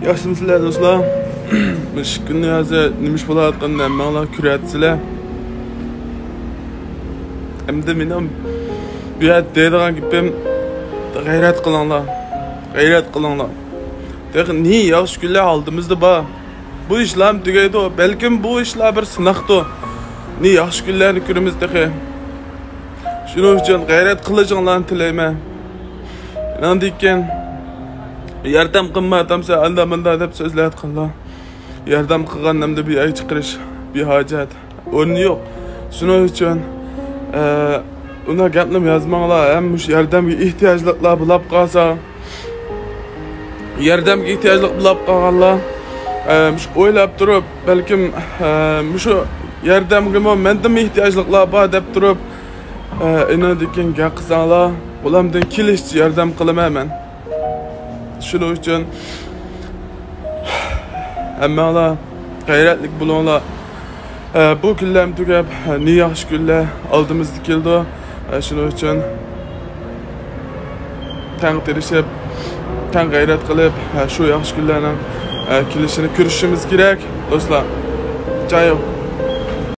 Yaxshimisilar do'stlar? Mush kunni hozir nima ish bo'layotganini menga ko'ratsizlar. Endi mening bu yerda deydigan gapim g'ayrat qilinglar. G'ayrat qilinglar. Ne yaxshi kunlar oldimizda bor. Bu ishlar tugaydi. Balkim bu ishlar bir sinoqdir. Ne yaxshi kunlarni ko'ramiz dedi. Shuning uchun g'ayrat qilishinglarni tilayman. Nandikin yordam qilmatamsa andamanda deb so'zlar qillar. Yordam qilganimda bir ay chiqarish bir hojat. O'rni yo'q. Shuning uchun una gapni yozmanglar. Ham shu yordamga ehtiyojlilar bo'lib qolsa, yordamga ehtiyojli bo'lib qolganlar shu o'ylab turib, balkim shu yordamga mendam ehtiyojlilar bor deb turib, inadikin gap qilsanglar, ulardan kelishcha yordam qilaman. Shuning uchun hammalar g'ayratlik bo'linglar. Bu kunlar tugab, ne yaxshi kunlar oldimizda keldi. Shuning uchun tang tirishib, tang g'ayrat qilib, shu yaxshi kunlarning kelishini ko'rishimiz kerak, do'stlar. Chayo.